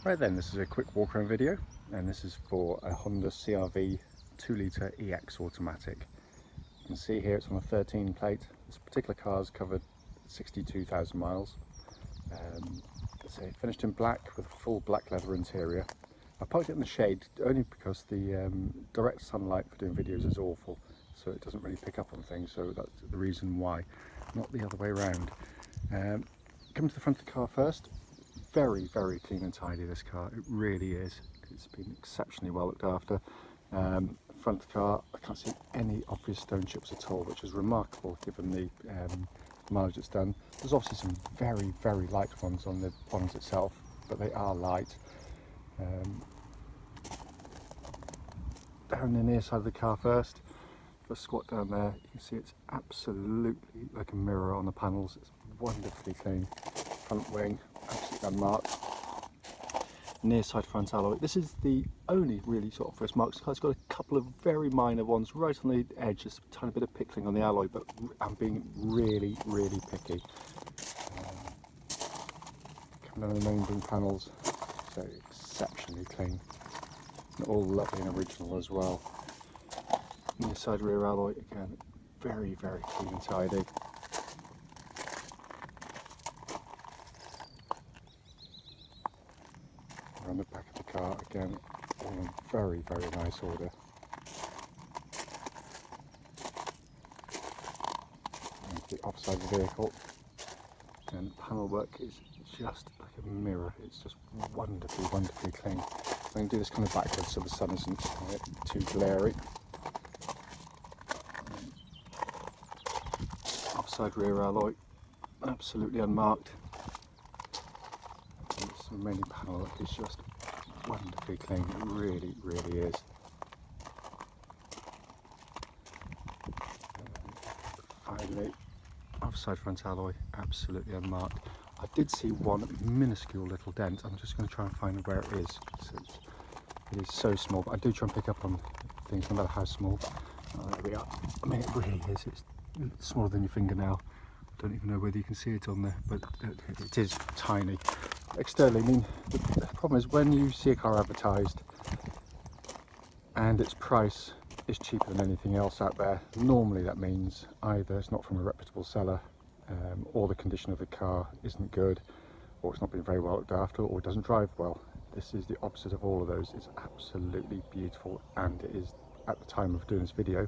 Right then, this is a quick walk around video, and this is for a Honda CR-V 2-litre EX automatic. You can see here it's on a 13 plate. This particular car's covered 62,000 miles. It's finished in black with a full black leather interior. I parked it in the shade only because the direct sunlight for doing videos is awful, so it doesn't really pick up on things, so that's the reason why, not the other way around. Come to the front of the car first. Very, very clean and tidy, this car, it really is. It's been exceptionally well looked after. Front of the car, I can't see any obvious stone chips at all, which is remarkable given the mileage it's done. There's obviously some very, very light ones on the bonnet itself, but they are light. Down the near side of the car first, if I squat down there, you can see it's absolutely like a mirror on the panels. It's wonderfully clean. Front wing, absolutely unmarked. Near side front alloy. This is the only really sort of first marks. It's got a couple of very minor ones right on the edge, just a tiny bit of pickling on the alloy, but I'm being really, really picky. Coming down the main boom panels, so exceptionally clean. And all lovely and original as well. Near side rear alloy, again, very, very clean and tidy. Around the back of the car, again, all in very, very nice order. And the upside of the vehicle, and panel work is just like a mirror. It's just wonderfully, wonderfully clean. I'm going to do this kind of backwards so the sun isn't too glary. Upside rear alloy, absolutely unmarked. The main panel look is just wonderfully clean, it really, really is. Finally, outside front alloy, absolutely unmarked. I did see one minuscule little dent. I'm just going to try and find where it is. It is so small, but I do try and pick up on things no matter how small. There we are. I mean, it really is. It's smaller than your fingernail. I don't even know whether you can see it on there, but it is tiny. Externally, I mean, the problem is when you see a car advertised and its price is cheaper than anything else out there, normally that means either it's not from a reputable seller, or the condition of the car isn't good, or it's not been very well looked after, or it doesn't drive well. This is the opposite of all of those. It's absolutely beautiful, and it is, at the time of doing this video,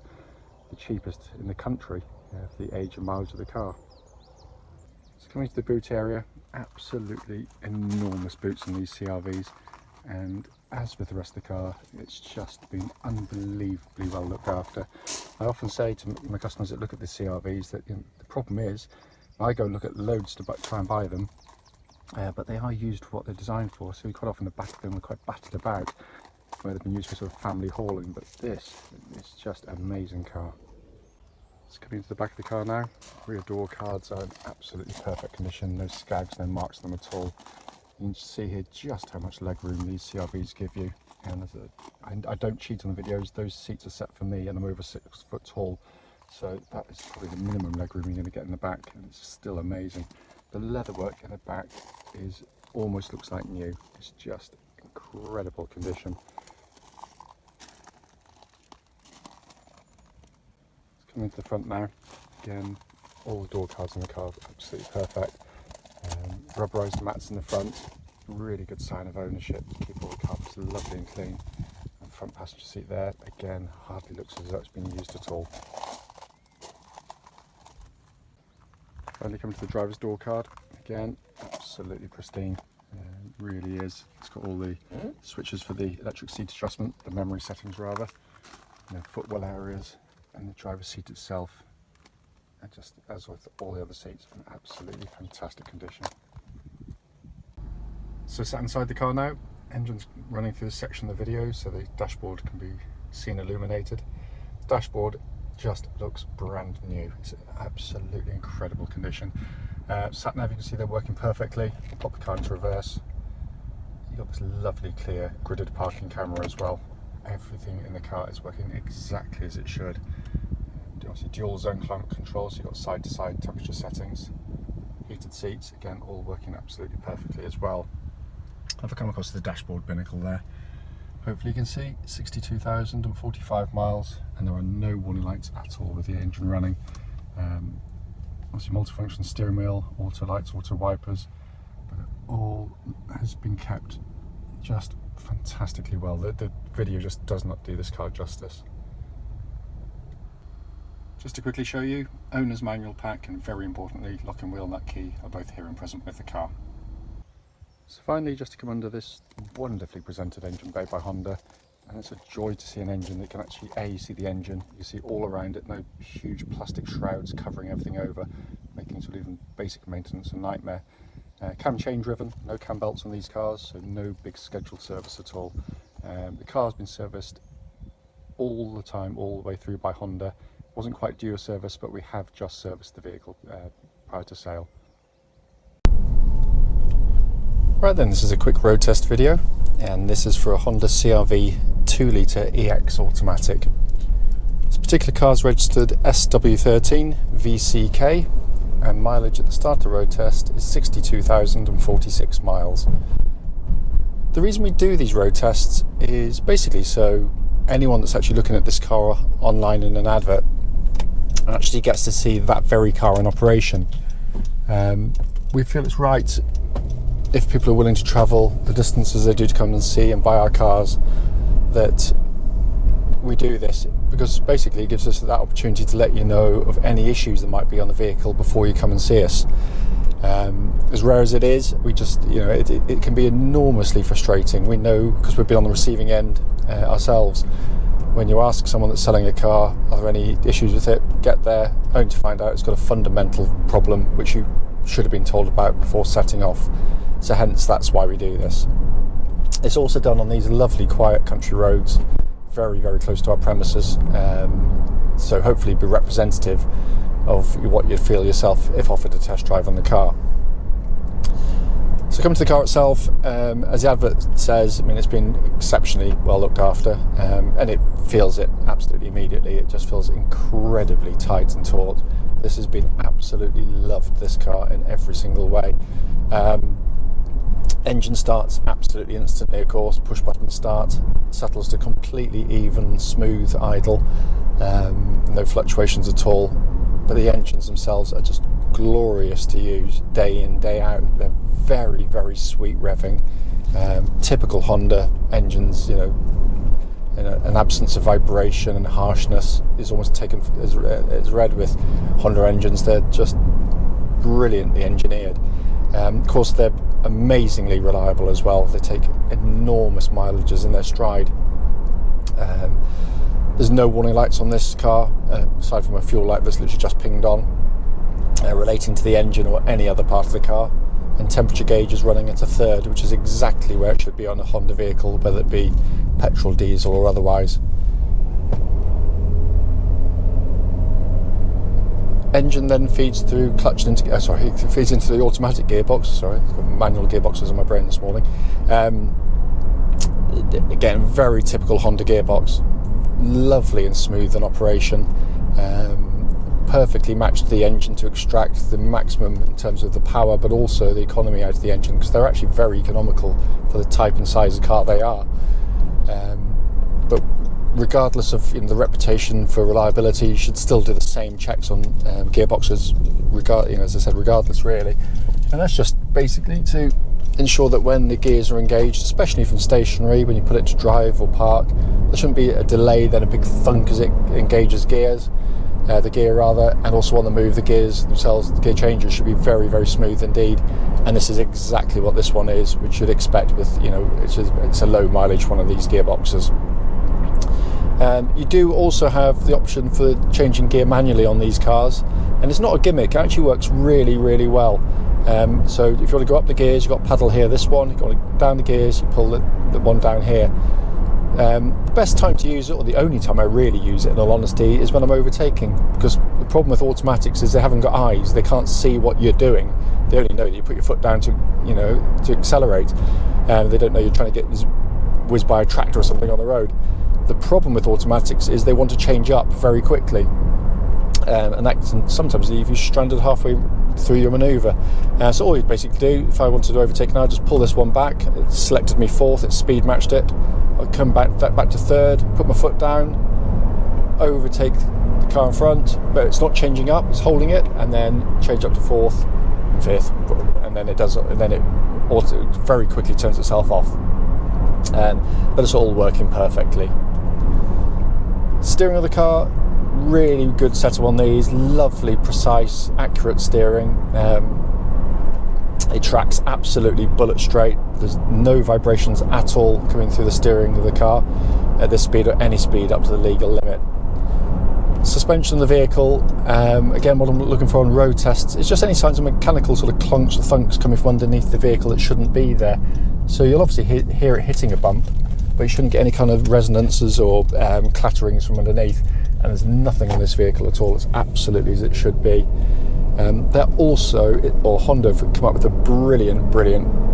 the cheapest in the country for the age and mileage of the car. So coming to the boot area, absolutely enormous boots in these CR-Vs, and as with the rest of the car, it's just been unbelievably well looked after. I often say to my customers that look at the CR-Vs that the problem is, I go and look at loads to try and buy them, but they are used for what they're designed for, so quite often the back of them are quite battered about, where they've been used for sort of family hauling, but this is just an amazing car. It's coming to the back of the car now. Rear door cards are in absolutely perfect condition, no skags, no marks on them at all. You can see here just how much leg room these CR-Vs give you, and I don't cheat on the videos. Those seats are set for me and I'm over 6 foot tall, so that is probably the minimum leg room you're going to get in the back, and it's still amazing. The leatherwork in the back is almost looks like new. It's just incredible condition. Coming to the front now, again, all the door cards in the car are absolutely perfect. Rubberised mats in the front, really good sign of ownership, keep all the carpets lovely and clean. And front passenger seat there, again, hardly looks as though it's been used at all. Finally coming to the driver's door card, again, absolutely pristine, really is. It's got all the switches for the electric seat adjustment, the memory settings rather, footwell areas, and the driver's seat itself, and just as with all the other seats, in absolutely fantastic condition. So sat inside the car now, engine's running through this section of the video so the dashboard can be seen illuminated. The dashboard just looks brand new. It's in absolutely incredible condition. Sat nav, you can see they're working perfectly. I'll pop the car into reverse. You've got this lovely clear gridded parking camera as well. Everything in the car is working exactly as it should. Obviously dual zone climate control, so you've got side to side temperature settings. Heated seats, again, all working absolutely perfectly as well. I've come across the dashboard binnacle there. Hopefully you can see 62,045 miles, and there are no warning lights at all with the engine running. Obviously multifunction steering wheel, auto lights, auto wipers, but it all has been kept just fantastically well. The video just does not do this car justice. Just to quickly show you, owner's manual pack and very importantly lock and wheel nut key are both here and present with the car. So finally, just to come under this wonderfully presented engine bay by Honda, and it's a joy to see an engine that can actually, you see the engine, you see all around it, no huge plastic shrouds covering everything over, making sort of even basic maintenance a nightmare. Cam chain driven, no cam belts on these cars, so no big scheduled service at all. The car's been serviced all the time, all the way through by Honda. Wasn't quite due a service, but we have just serviced the vehicle prior to sale. Right then, this is a quick road test video, and this is for a Honda CR-V 2-litre EX automatic. This particular car is registered SW13VCK, and mileage at the start of the road test is 62,046 miles. The reason we do these road tests is basically so anyone that's actually looking at this car online in an advert actually gets to see that very car in operation. We feel it's right, if people are willing to travel the distances they do to come and see and buy our cars, that we do this, because basically it gives us that opportunity to let you know of any issues that might be on the vehicle before you come and see us. As rare as it is, we just, it can be enormously frustrating. We know, because we've been on the receiving end ourselves, when you ask someone that's selling a car, are there any issues with it, get there only to find out it's got a fundamental problem which you should have been told about before setting off. So hence, that's why we do this. It's also done on these lovely quiet country roads, very, very close to our premises, so hopefully be representative of what you'd feel yourself if offered a test drive on the car. So coming to the car itself, as the advert says, I mean, it's been exceptionally well looked after, and it feels it absolutely immediately. It just feels incredibly tight and taut. This has been absolutely loved, this car, in every single way. Engine starts absolutely instantly, of course, push button start, settles to completely even, smooth idle, no fluctuations at all. But the engines themselves are just glorious to use day in, day out. They're very, very sweet revving. Typical Honda engines, an absence of vibration and harshness is almost taken as read with Honda engines. They're just brilliantly engineered. Of course, they're amazingly reliable as well. They take enormous mileages in their stride. There's no warning lights on this car, aside from a fuel light that's literally just pinged on, relating to the engine or any other part of the car. And temperature gauge is running at a third, which is exactly where it should be on a Honda vehicle, whether it be petrol, diesel or otherwise. Engine then feeds through feeds into the automatic gearbox. Sorry, I've got manual gearboxes in my brain this morning. Again, very typical Honda gearbox, lovely and smooth in operation. Perfectly matched the engine to extract the maximum in terms of the power, but also the economy out of the engine, because they're actually very economical for the type and size of car they are. But regardless of the reputation for reliability, you should still do the same checks on gearboxes, as I said, regardless really. And that's just basically to ensure that when the gears are engaged, especially from stationary, when you put it to drive or park, there shouldn't be a delay, then a big thunk as it engages the gear rather, and also on the move, the gears themselves, the gear changes should be very, very smooth indeed. And this is exactly what this one is, which you'd expect with, it's a low mileage one of these gearboxes. You do also have the option for changing gear manually on these cars, and it's not a gimmick, it actually works really, really well. So if you want to go up the gears, you've got pedal here, this one, you want to down the gears, you pull the one down here. The best time to use it, or the only time I really use it in all honesty, is when I'm overtaking, because the problem with automatics is they haven't got eyes, they can't see what you're doing. They only know that you put your foot down to accelerate, and they don't know you're trying to get whizzed by a tractor or something on the road. The problem with automatics is they want to change up very quickly, and that can sometimes leave you stranded halfway through your manoeuvre. So all you basically do, if I wanted to overtake now, just pull this one back. It selected me fourth, it speed matched it. I'll come back to third, put my foot down, overtake the car in front, but it's not changing up, it's holding it, and then change up to fourth and fifth, and then it very quickly turns itself off. But it's all working perfectly. Steering of the car, really good setup on these, lovely, precise, accurate steering. It tracks absolutely bullet straight. There's no vibrations at all coming through the steering of the car at this speed or any speed up to the legal limit. Suspension of the vehicle, again, what I'm looking for on road tests is just any signs of mechanical sort of clunks or thunks coming from underneath the vehicle that shouldn't be there. So you'll obviously hear it hitting a bump, but you shouldn't get any kind of resonances or clatterings from underneath. And there's nothing on this vehicle at all. It's absolutely as it should be. Honda have come up with a brilliant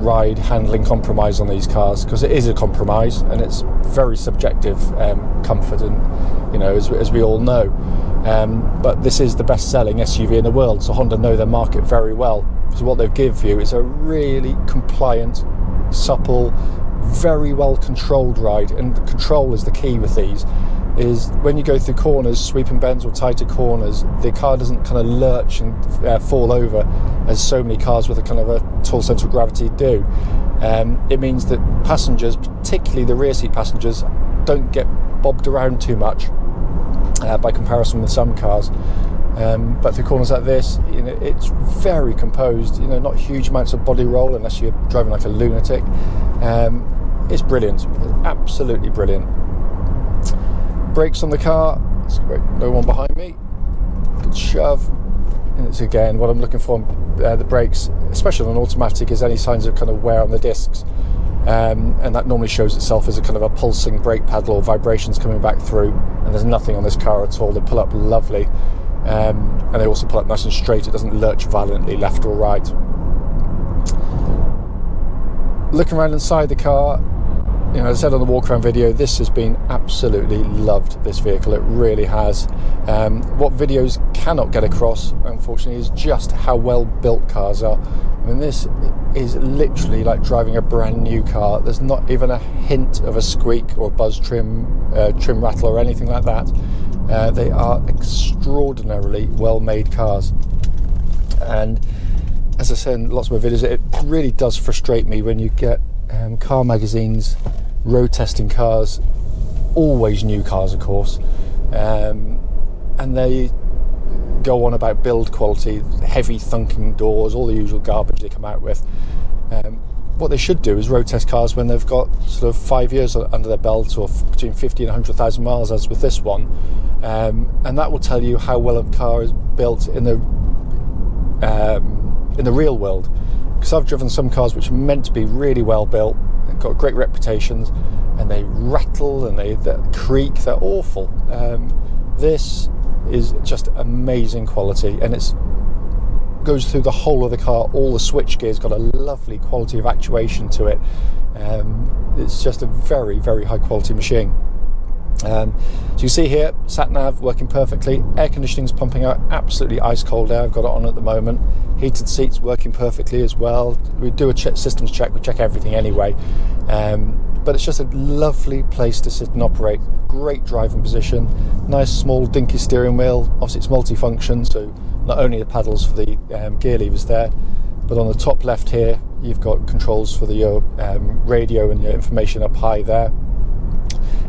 ride handling compromise on these cars, because it is a compromise and it's very subjective comfort, and as we all know. But this is the best-selling SUV in the world, so Honda know their market very well. So what they give you is a really compliant, supple, very well controlled ride, and the control is the key with these. Is when you go through corners, sweeping bends or tighter corners, the car doesn't kind of lurch and fall over as so many cars with a kind of a tall centre of gravity do. It means that passengers, particularly the rear seat passengers, don't get bobbed around too much by comparison with some cars. But through corners like this, it's very composed. Not huge amounts of body roll unless you're driving like a lunatic. It's brilliant, absolutely brilliant. Brakes on the car, no one behind me, good shove, and it's again what I'm looking for on the brakes, especially on an automatic, is any signs of kind of wear on the discs, and that normally shows itself as a kind of a pulsing brake pedal or vibrations coming back through, and there's nothing on this car at all. They pull up lovely, and they also pull up nice and straight. It doesn't lurch violently left or right. Looking around inside the car, as I said on the walk around video, this has been absolutely loved, this vehicle, it really has. What videos cannot get across, unfortunately, is just how well built cars are. I mean, this is literally like driving a brand new car. There's not even a hint of a squeak or buzz trim rattle or anything like that. They are extraordinarily well made cars, and as I said in lots of my videos, it really does frustrate me when you get car magazines road testing cars, always new cars of course, and they go on about build quality, heavy thunking doors, all the usual garbage they come out with. What they should do is road test cars when they've got sort of 5 years under their belt, or between 50 and 100,000 miles, as with this one, and that will tell you how well a car is built in the real world. Because I've driven some cars which are meant to be really well built, got great reputations, and they rattle and they creak, they're awful. This is just amazing quality, and it goes through the whole of the car. All the switch gears got a lovely quality of actuation to it. It's just a very, very high quality machine. So you see here, sat nav working perfectly, air conditioning's pumping out absolutely ice cold air. I've got it on at the moment. Heated seats working perfectly as well. We do a systems check, we check everything anyway, but it's just a lovely place to sit and operate. Great driving position, nice small dinky steering wheel. Obviously it's multifunction, so not only the paddles for the gear levers there, but on the top left here you've got controls for your radio and your information up high there.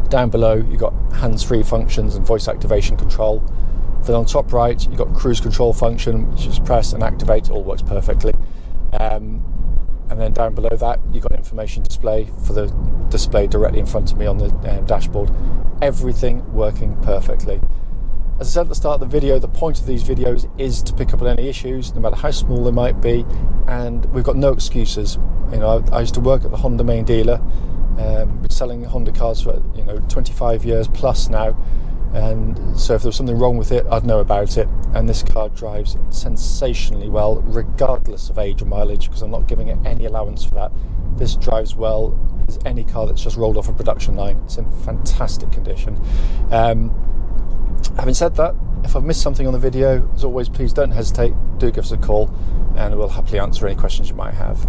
Down below you've got hands-free functions and voice activation control. Then on top right you've got cruise control function, which is press and activate, all works perfectly. And then down below that you've got information display for the display directly in front of me on the dashboard. Everything working perfectly. As I said at the start of the video, the point of these videos is to pick up on any issues, no matter how small they might be, and we've got no excuses. I used to work at the Honda main dealer, been selling Honda cars for 25 years plus now, and so if there was something wrong with it, I'd know about it. And this car drives sensationally well, regardless of age or mileage, because I'm not giving it any allowance for that. This drives well as any car that's just rolled off a production line. It's in fantastic condition. Having said that, If I've missed something on the video, as always, please don't hesitate, do give us a call and we'll happily answer any questions you might have.